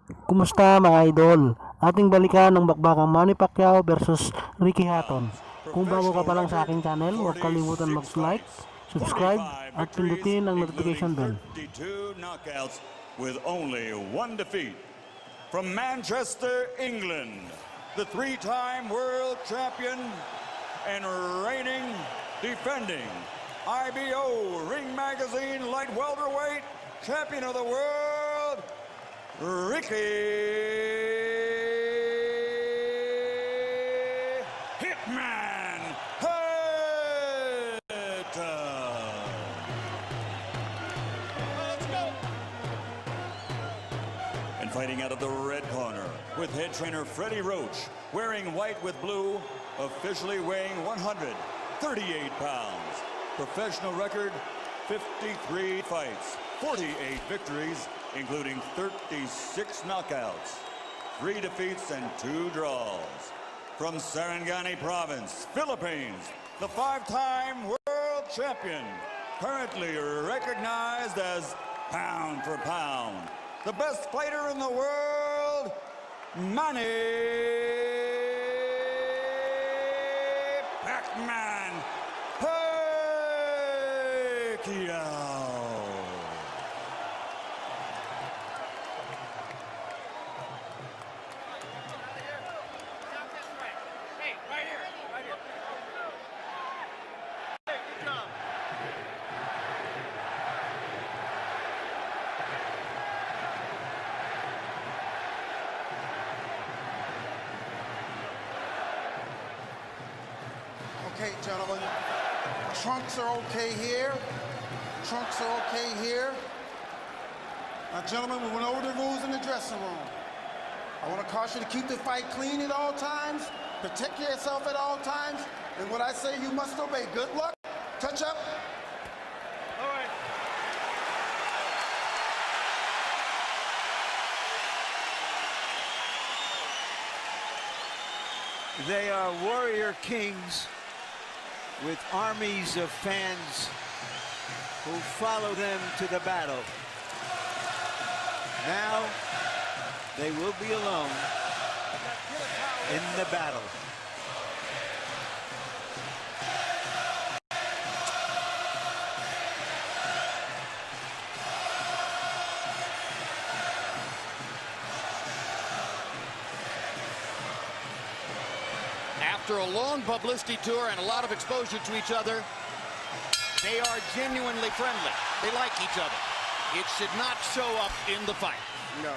Kumusta mga idol? Ating balikan ng bakbakang Manny Pacquiao versus Ricky Hatton. Kung bago ka pa lang sa aking channel, huwag kalimutan mag-like, subscribe, at pindutin ang notification bell. 32 knockouts with only one defeat. From Manchester, England, the three-time world champion and reigning, defending IBO Ring Magazine light welterweight champion of the world, Ricky Hitman Hatton. Let's go. And fighting out of the red corner with head trainer Freddie Roach, wearing white with blue, officially weighing 138 pounds. Professional record, 53 fights, 48 victories, including 36 knockouts, 3 defeats and 2 draws. From Sarangani Province, Philippines, the 5-time world champion, currently recognized as pound for pound, the best fighter in the world, Manny Pacquiao. Okay, gentlemen, trunks are okay here. Trunks are okay here. Now, gentlemen, we went over the rules in the dressing room. I want to caution you to keep the fight clean at all times, protect yourself at all times, and what I say you must obey. Good luck. Touch up. All right. They are warrior kings with armies of fans who follow them to the battle. Now they will be alone in the battle. After a long publicity tour and a lot of exposure to each other, they are genuinely friendly. They like each other. It should not show up in the fight. No.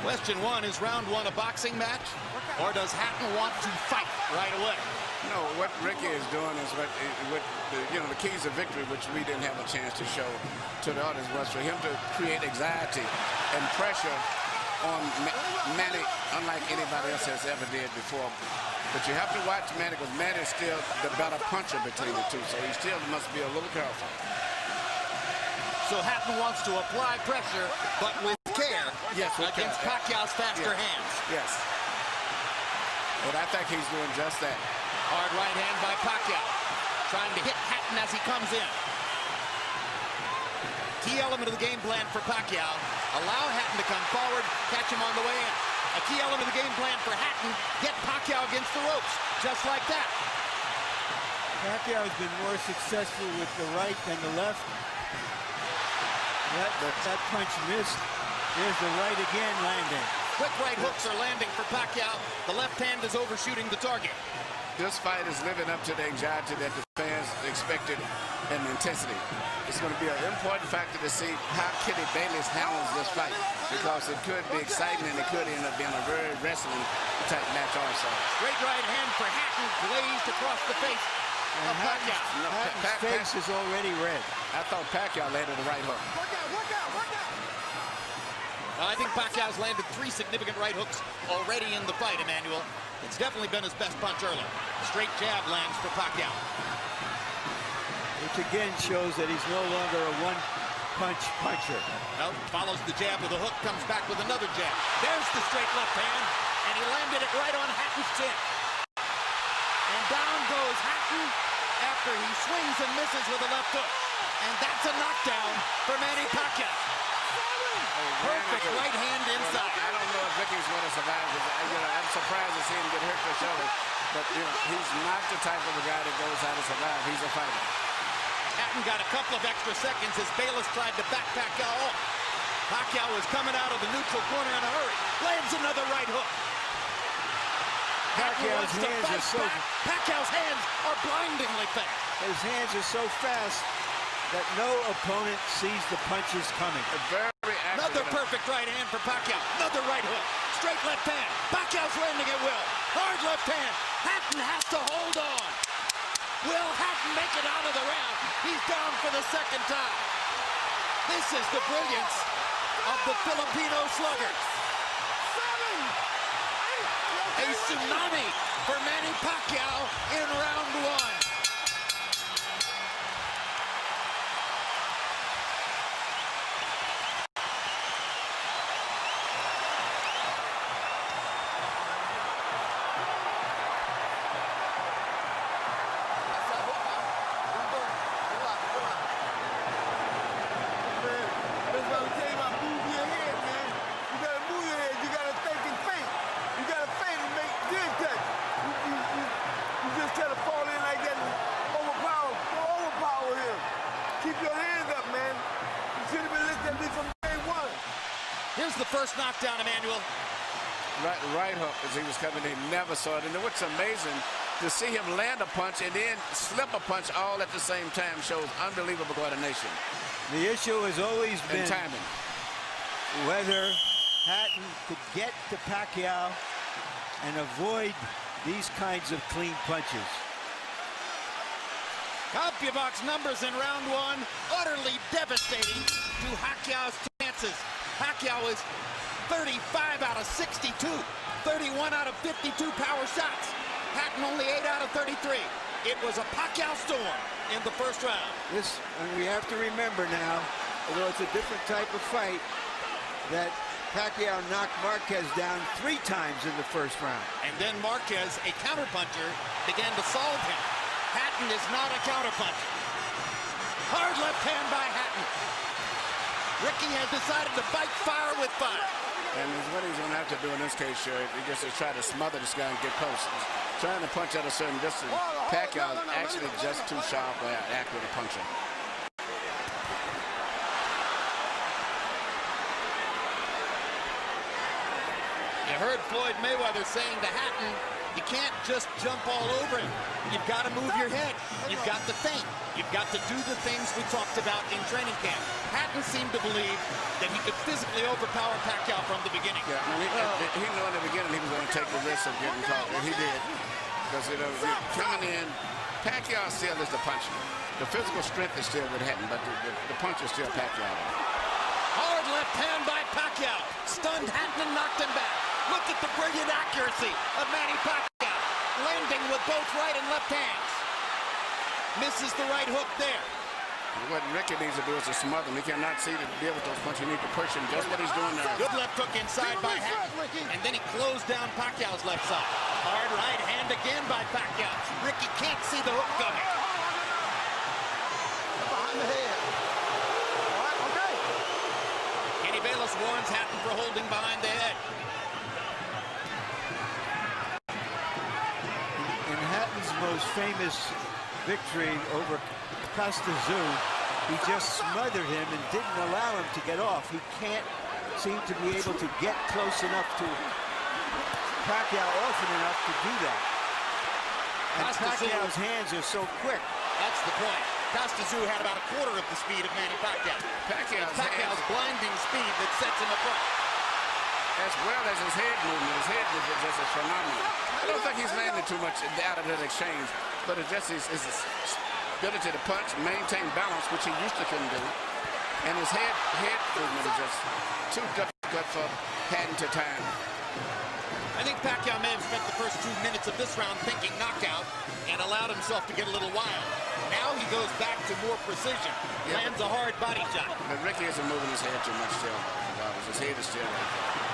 Question one, is round one a boxing match? Or does Hatton want to fight right away? No, what Ricky is doing is what the keys of victory, which we didn't have a chance to show to the others, was for him to create anxiety and pressure on Manny, unlike anybody else has ever did before. But you have to watch Manny, because Manny is still the better puncher between the two, so he still must be a little careful. So Hatton wants to apply pressure, but with care, yes, against Pacquiao's faster hands. Yes. And I think he's doing just that. Hard right hand by Pacquiao, trying to hit Hatton as he comes in. Key element of the game plan for Pacquiao, allow Hatton to come forward, catch him on the way in. A key element of the game plan for Hatton, get Pacquiao against the ropes, just like that. Pacquiao has been more successful with the right than the left. That punch missed. There's the right again landing. Quick right hooks are landing for Pacquiao. The left hand is overshooting the target. This fight is living up to the anxiety that the fans expected and the intensity. It's going to be an important factor to see how Kitty Bayless handles this fight, because it could be exciting and it could end up being a very wrestling type match also. Great right hand for Hatton, glazed across the face of Pacquiao. Hatton's face is already red. I thought Pacquiao landed the right hook. Work out. I think Pacquiao's landed 3 significant right hooks already in the fight, Emmanuel. It's definitely been his best punch early. Straight jab lands for Pacquiao. Which again shows that he's no longer a one-punch puncher. Nope, follows the jab with a hook, comes back with another jab. There's the straight left hand, and he landed it right on Hatton's chin. And down goes Hatton after he swings and misses with a left hook. And that's a knockdown for Manny Pacquiao. Perfect right hand inside. I don't know if Ricky's going to survive. I'm surprised to see him get hurt for the shoulder. But, he's not the type of a guy that goes out to survive. He's a fighter. Hatton got a couple of extra seconds as Bayless tried to back Pacquiao off. Pacquiao was coming out of the neutral corner in a hurry. Lands another right hook. Pacquiao's hands are so... Pacquiao's hands are blindingly fast. His hands are so fast that no opponent sees the punches coming. Very accurate. Another perfect right hand for Pacquiao. Another right hook. Straight left hand. Pacquiao's landing at will. Hard left hand. Hatton has to hold on. Will Hatton make it out of the round? He's down for the second time. This is the brilliance of the Filipino slugger. A tsunami for Manny Pacquiao in round one. Here's the first knockdown, Emmanuel. Right hook as he was coming in, never saw it. And what's amazing, to see him land a punch and then slip a punch all at the same time shows unbelievable coordination. The issue has always been timing. Whether Hatton could get to Pacquiao and avoid these kinds of clean punches. CompuBox numbers in round one, utterly devastating to Pacquiao's chances. Pacquiao is 35 out of 62, 31 out of 52 power shots. Hatton only 8 out of 33. It was a Pacquiao storm in the first round. And we have to remember now, although it's a different type of fight, that Pacquiao knocked Marquez down 3 times in the first round. And then Marquez, a counterpuncher, began to solve him. Hatton is not a counterpuncher. Hard left hand by Hatton. Ricky has decided to fight fire with fire. And what he's going to have to do in this case, sure, he just to try to smother this guy and get close. He's trying to punch at a certain distance. Pacquiao is actually just too sharp or accurate a puncher. You heard Floyd Mayweather saying to Hatton, you can't just jump all over him. You've got to move your head. You've got to think. You've got to do the things we talked about in training camp. Hatton seemed to believe that he could physically overpower Pacquiao from the beginning. Yeah, I mean, he knew in the beginning he was going to take the risk of getting caught. And he did. Because, coming in, Pacquiao still is the puncher. The physical strength is still with Hatton, but the punch is still Pacquiao. Hard left hand by Pacquiao. Stunned Hatton and knocked him back. Look at the brilliant accuracy of Manny Pacquiao. Landing with both right and left hands. Misses the right hook there. What Ricky needs to do is to smother him. He cannot see to deal with those punches. You need to push him. Just what he's doing now. Good left hook inside by Hatton. And then he closed down Pacquiao's left side. Hard right hand again by Pacquiao. Ricky can't see the hook coming. Behind the head. All right, okay. Kenny Bayless warns Hatton for holding behind the head. In Hatton's most famous victory over Costa Zoo, he just smothered him and didn't allow him to get off. He can't seem to be able to get close enough to Pacquiao often enough to do that. And Pacquiao's hands are so quick. That's the point. Costa Zoo had about a quarter of the speed of Manny Pacquiao. Pacquiao's blinding speed that sets him apart. As well as his head movement. His head movement is just phenomenal. I don't think he's landed too much out of that exchange, but it's just his ability to punch, maintain balance, which he used to couldn't do. And his head movement is just too difficult for Hatton to time. I think Pacquiao may have spent the first 2 minutes of this round thinking knockout and allowed himself to get a little wild. Now he goes back to more precision. Lands a hard body shot. But Ricky isn't moving his head too much still. His head is still right there.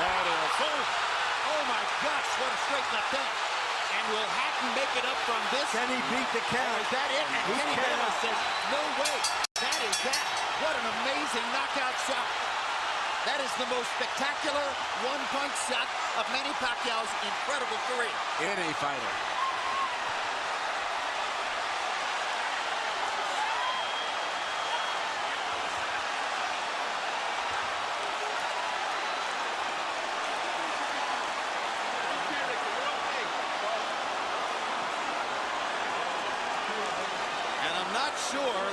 Oh my straight left hand. And will Hatton make it up from this? Can he beat the count? Is that it? And He Kenny cannot. Bella says, no way. That is that. What an amazing knockout shot. That is the most spectacular one-punch shot of Manny Pacquiao's incredible career. Any fighter. And I'm not sure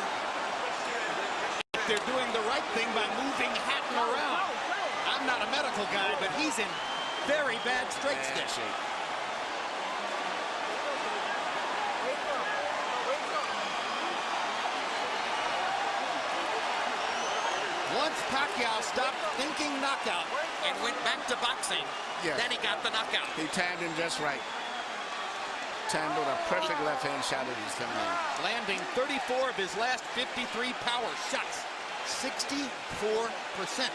if they're doing the right thing by moving Hatton around. I'm not a medical guy, but he's in very bad straight Bad stitch. shape. Once Pacquiao stopped thinking knockout and went back to boxing, Yes. then he got the knockout. He timed him just right. Timed with a perfect left-hand shot as he's coming in. Landing 34 of his last 53 power shots. 64%.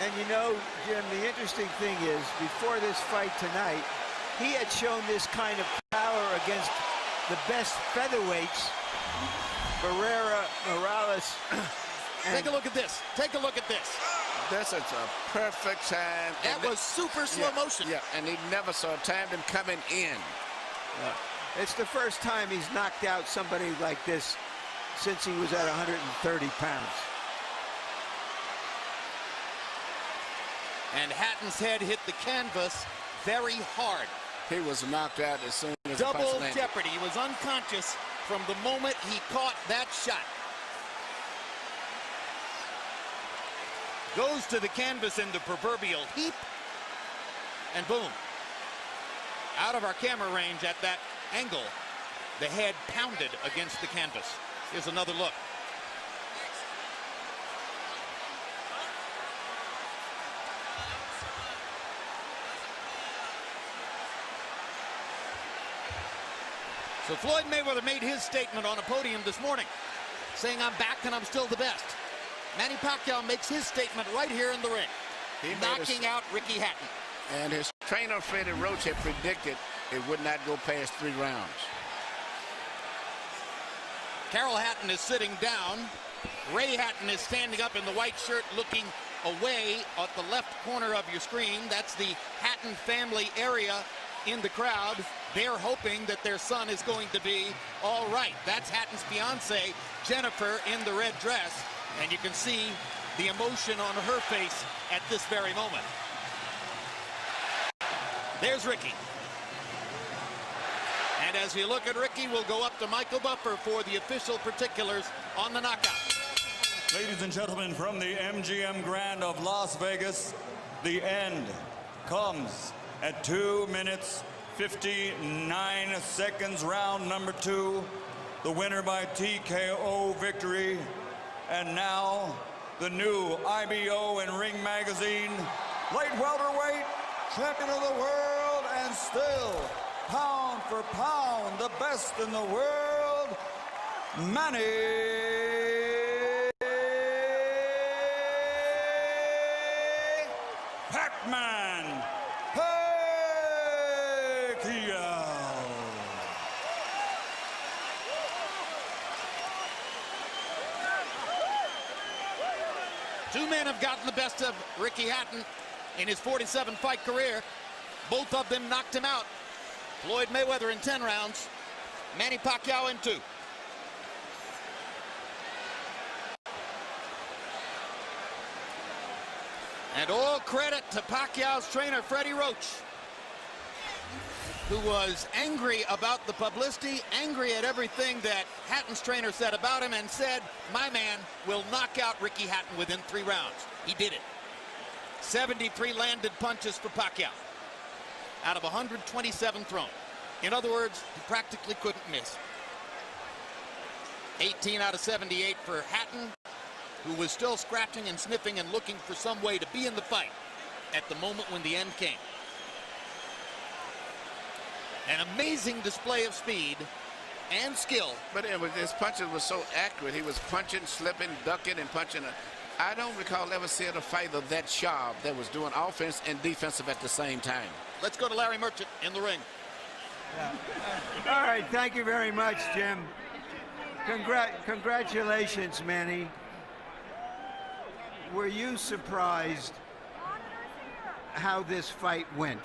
And you know, Jim, the interesting thing is, before this fight tonight, he had shown this kind of power against the best featherweights, Barrera, Morales. Take a look at this. Take a look at this. This is a perfect time. That was super slow motion. Yeah, and he never saw timed him coming in. It's the first time he's knocked out somebody like this since he was at 130 pounds. And Hatton's head hit the canvas very hard. He was knocked out as soon as the Double punch landed. jeopardy. He was unconscious from the moment he caught that shot. Goes to the canvas in the proverbial heap. And boom. Out of our camera range at that angle, the head pounded against the canvas. Here's another look. So Floyd Mayweather made his statement on a podium this morning, saying, I'm back and I'm still the best. Manny Pacquiao makes his statement right here in the ring, knocking out Ricky Hatton. And his trainer, Freddie Roach, had predicted it would not go past 3 rounds. Carol Hatton is sitting down. Ray Hatton is standing up in the white shirt looking away at the left corner of your screen. That's the Hatton family area in the crowd. They're hoping that their son is going to be all right. That's Hatton's fiance, Jennifer, in the red dress. And you can see the emotion on her face at this very moment. There's Ricky. And as we look at Ricky, we'll go up to Michael Buffer for the official particulars on the knockout. Ladies and gentlemen, from the MGM Grand of Las Vegas, the end comes at 2 minutes, 59 seconds, round number 2. The winner by TKO victory. And now, the new IBO and Ring Magazine light welterweight champion of the world, and still, pound for pound, the best in the world, Manny Pacquiao. Two men have gotten the best of Ricky Hatton in his 47-fight career. Both of them knocked him out. Floyd Mayweather in 10 rounds, Manny Pacquiao in 2. And all credit to Pacquiao's trainer, Freddie Roach, who was angry about the publicity, angry at everything that Hatton's trainer said about him, and said, my man will knock out Ricky Hatton within 3 rounds. He did it. 73 landed punches for Pacquiao out of 127 thrown. In other words, he practically couldn't miss. 18 out of 78 for Hatton, who was still scratching and sniffing and looking for some way to be in the fight at the moment when the end came. An amazing display of speed and skill. But his punches were so accurate. He was punching, slipping, ducking, and punching I don't recall ever seeing a fighter that sharp that was doing offense and defensive at the same time. Let's go to Larry Merchant in the ring. All right, thank you very much, Jim. Congratulations, Manny. Were you surprised how this fight went?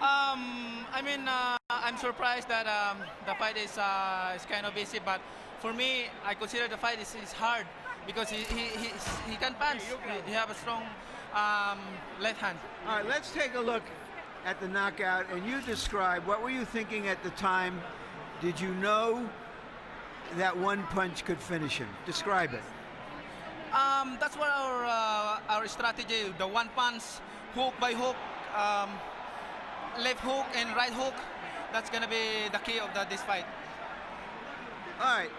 I mean, I'm surprised that the fight is kind of easy, but for me, I consider the fight is hard because he can punch. He have a strong left hand. All right, let's take a look at the knockout, and you describe, what were you thinking at the time? Did you know that one punch could finish him? Describe it. That's what our strategy, the one punch, hook by hook, left hook and right hook. That's gonna be the key of this fight. All right,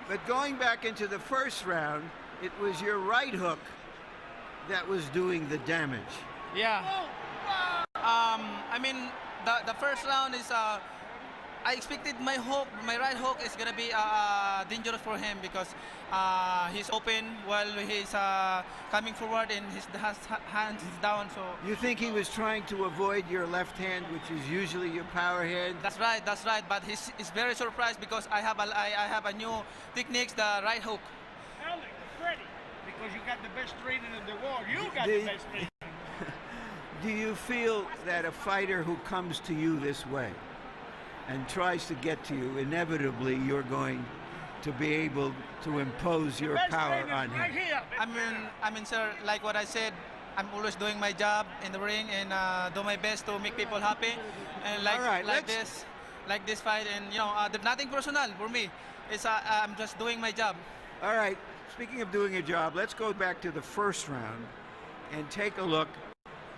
but going back into the first round, it was your right hook that was doing the damage. Yeah. I mean, the first round is. I expected my right hook is gonna be dangerous for him because he's open while he's coming forward and his hands is down. So you think he was trying to avoid your left hand, which is usually your power hand? That's right. That's right. But he's very surprised because I have a new techniques, the right hook. Alex, Freddie, because you got the best training in the world. You got the best training. Do you feel that a fighter who comes to you this way and tries to get to you, inevitably you're going to be able to impose your power on him? Right here. I mean, sir, like what I said, I'm always doing my job in the ring and do my best to make people happy. And like this fight, and there's nothing personal for me. It's I'm just doing my job. All right. Speaking of doing a job, let's go back to the first round and take a look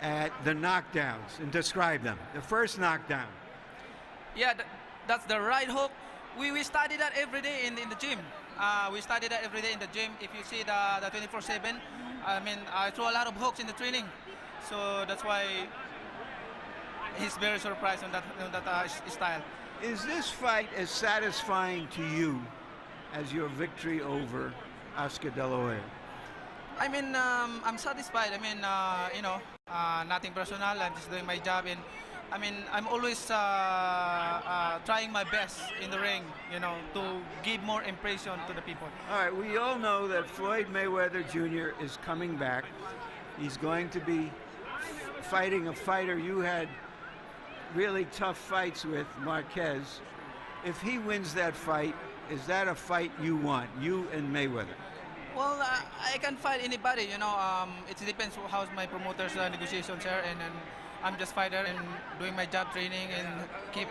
at the knockdowns and describe them. The first knockdown. Yeah, that's the right hook. We study that every day in the gym. We study that every day in the gym. If you see the 24/7, I mean, I throw a lot of hooks in the training, so that's why he's very surprised on that style. Is this fight as satisfying to you as your victory over Oscar De La Hoya? I mean, I'm satisfied. I mean, nothing personal. I'm just doing my job, and I mean, I'm always trying my best in the ring, to give more impression to the people. All right, we all know that Floyd Mayweather Jr. is coming back. He's going to be fighting a fighter you had really tough fights with, Marquez. If he wins that fight, is that a fight you want, you and Mayweather? Well, I can fight anybody, it depends how's my promoter's negotiations are, and I'm just fighter and doing my job, training, and keep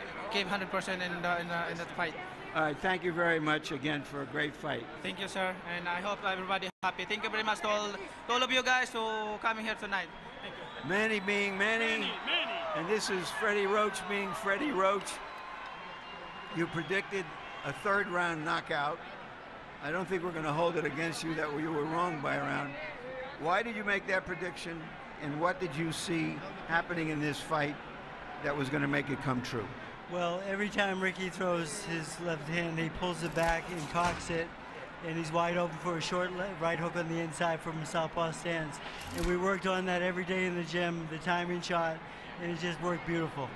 100% in that fight. All right, thank you very much again for a great fight. Thank you, sir, and I hope everybody happy. Thank you very much to all of you guys who coming here tonight. Thank you. Manny being Manny, and this is Freddie Roach being Freddie Roach. You predicted a third round knockout. I don't think we're going to hold it against you that you were wrong by a round. Why did you make that prediction? And what did you see happening in this fight that was going to make it come true? Well, every time Ricky throws his left hand, he pulls it back and cocks it, and he's wide open for a short right hook on the inside from a southpaw stance. And we worked on that every day in the gym, the timing shot, and it just worked beautiful.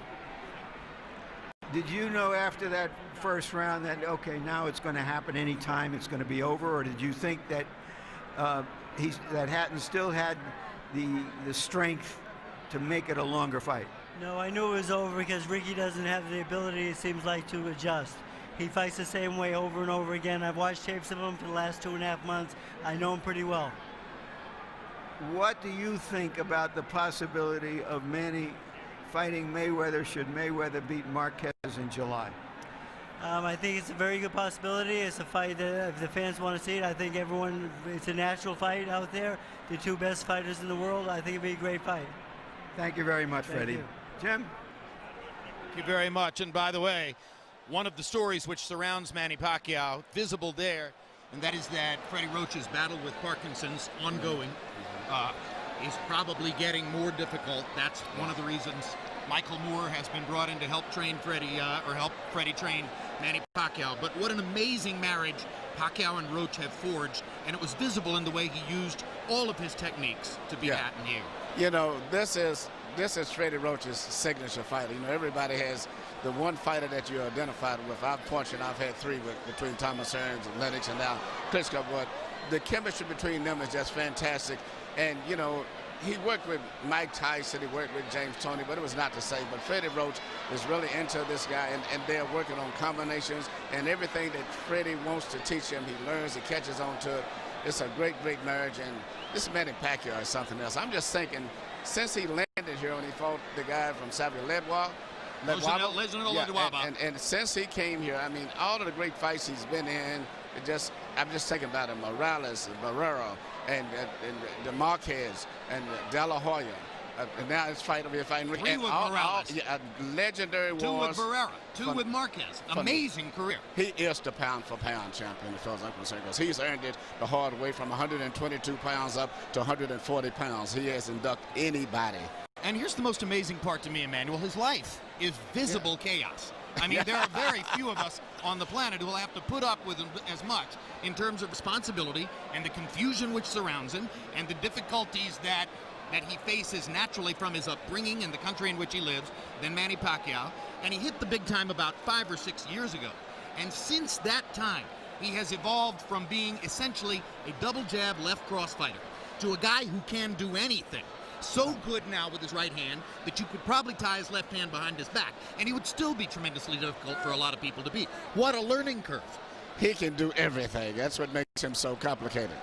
Did you know after that first round that, okay, now it's going to happen anytime, it's going to be over, or did you think that that Hatton still had the strength to make it a longer fight? No, I knew it was over because Ricky doesn't have the ability, it seems like, to adjust. He fights the same way over and over again. I've watched tapes of him for the last 2.5 months. I know him pretty well. What do you think about the possibility of Manny fighting Mayweather should Mayweather beat Marquez in July? I think it's a very good possibility. It's a fight that if the fans want to see it, I think it's a natural fight out there. The two best fighters in the world. I think it'd be a great fight. Thank you very much, Freddie. Jim? Thank you very much. And by the way, one of the stories which surrounds Manny Pacquiao, visible there, and that is that Freddie Roach's battle with Parkinson's ongoing is probably getting more difficult. That's one of the reasons Michael Moore has been brought in to help train Freddie, or help Freddie train Manny Pacquiao. But what an amazing marriage Pacquiao and Roach have forged, and it was visible in the way he used all of his techniques to beat Hatton here. You know, this is Freddie Roach's signature fighter. You know, everybody has the one fighter that you're identified with. I've had 3 between Thomas Hearns and Lennox and now Klitschko, but the chemistry between them is just fantastic. And, you know, he worked with Mike Tyson, he worked with James Toney, but it was not the same. But Freddie Roach is really into this guy, and they're working on combinations, and everything that Freddie wants to teach him, he learns, he catches on to it. It's a great, great marriage, and this Manny Pacquiao is something else. I'm just thinking, since he landed here and he fought the guy from Ledwa, and since he came here, I mean, all of the great fights he's been in, I'm just thinking about him, Morales, Barrera, and DeMarquez, and De La Hoya. And now it's fighting Ricky. 3 with Morales. Legendary wars. 2 with Barrera. 2 with Marquez. Amazing career. He is the pound-for-pound champion, as far as I'm concerned, because he's earned it the hard way from 122 pounds up to 140 pounds. He hasn't ducked anybody. And here's the most amazing part to me, Emmanuel. His life is visible chaos. I mean, there are very few of us on the planet who will have to put up with as much in terms of responsibility and the confusion which surrounds him and the difficulties that he faces naturally from his upbringing and the country in which he lives than Manny Pacquiao. And he hit the big time about 5 or 6 years ago. And since that time, he has evolved from being essentially a double jab left cross fighter to a guy who can do anything. So good now with his right hand that you could probably tie his left hand behind his back, and he would still be tremendously difficult for a lot of people to beat. What a learning curve. He can do everything. That's what makes him so complicated.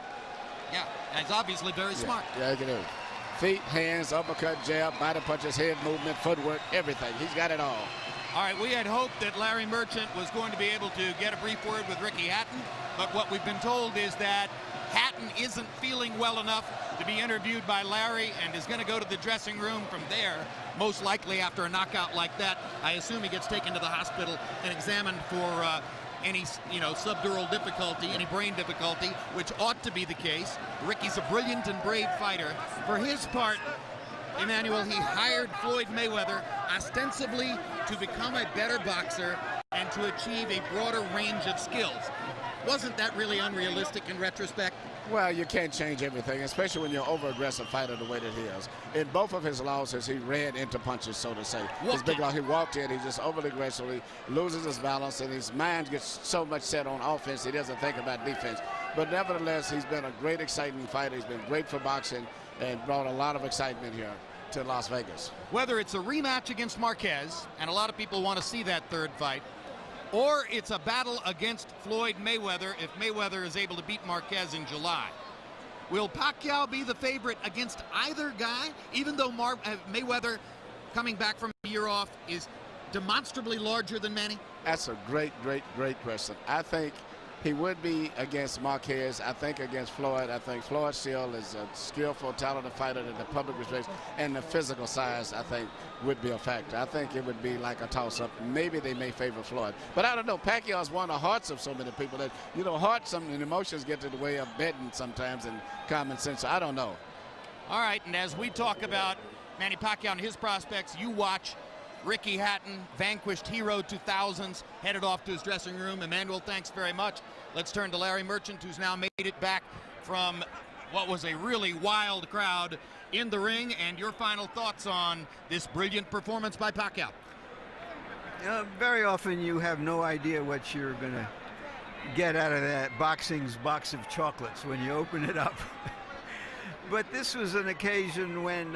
Yeah, and he's obviously very smart. Yeah, he can do it. Feet, hands, uppercut, jab, body punches, head movement, footwork, everything. He's got it all. All right, we had hoped that Larry Merchant was going to be able to get a brief word with Ricky Hatton, but what we've been told is that Hatton isn't feeling well enough to be interviewed by Larry and is going to go to the dressing room from there, most likely after a knockout like that. I assume he gets taken to the hospital and examined for any, subdural difficulty, any brain difficulty, which ought to be the case. Ricky's a brilliant and brave fighter. For his part, Emmanuel, he hired Floyd Mayweather ostensibly to become a better boxer and to achieve a broader range of skills. Wasn't that really unrealistic in retrospect? Well, you can't change everything, especially when you're an over-aggressive fighter the way that he is. In both of his losses, he ran into punches, so to say. His big loss, he walked in, he just overly aggressively loses his balance, and his mind gets so much set on offense, he doesn't think about defense. But nevertheless, he's been a great, exciting fighter. He's been great for boxing and brought a lot of excitement here to Las Vegas. Whether it's a rematch against Marquez, and a lot of people want to see that third fight, or it's a battle against Floyd Mayweather if Mayweather is able to beat Marquez in July. Will Pacquiao be the favorite against either guy, even though Mayweather, coming back from a year off, is demonstrably larger than Manny? That's a great, great, great question. I think he would be against Marquez. I think against Floyd. I think Floyd still is a skillful, talented fighter that the public respects, and the physical size, I think, would be a factor. I think it would be like a toss-up. Maybe they may favor Floyd. But I don't know. Pacquiao's won the hearts of so many people that, hearts and emotions get to the way of betting sometimes and common sense. So I don't know. All right, and as we talk about Manny Pacquiao and his prospects, you watch Ricky Hatton, vanquished hero 2000s, headed off to his dressing room. Emmanuel, thanks very much. Let's turn to Larry Merchant, who's now made it back from what was a really wild crowd in the ring, and your final thoughts on this brilliant performance by Pacquiao. Very often you have no idea what you're going to get out of that boxing's box of chocolates when you open it up. But this was an occasion when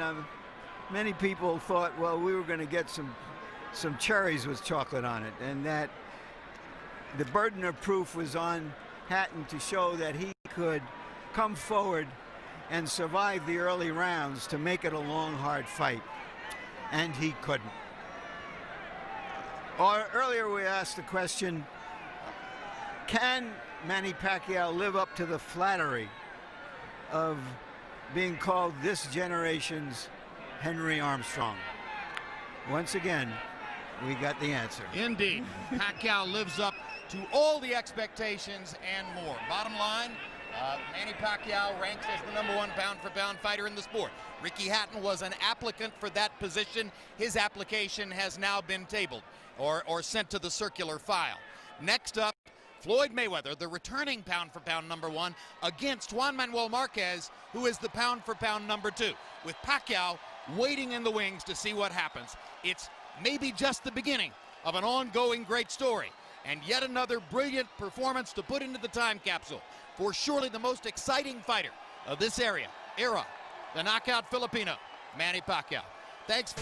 many people thought, well, we were going to get some cherries with chocolate on it, and that the burden of proof was on Hatton to show that he could come forward and survive the early rounds to make it a long, hard fight. And he couldn't. Earlier we asked the question, can Manny Pacquiao live up to the flattery of being called this generation's Henry Armstrong? Once again, we got the answer. Indeed. Pacquiao lives up to all the expectations and more. Bottom line, Manny Pacquiao ranks as the #1 pound-for-pound fighter in the sport. Ricky Hatton was an applicant for that position. His application has now been tabled or sent to the circular file. Next up, Floyd Mayweather, the returning pound-for-pound #1, against Juan Manuel Marquez, who is the pound-for-pound #2, with Pacquiao waiting in the wings to see what happens. It's maybe just the beginning of an ongoing great story, and yet another brilliant performance to put into the time capsule for surely the most exciting fighter of this era, the knockout Filipino, Manny Pacquiao. Thanks.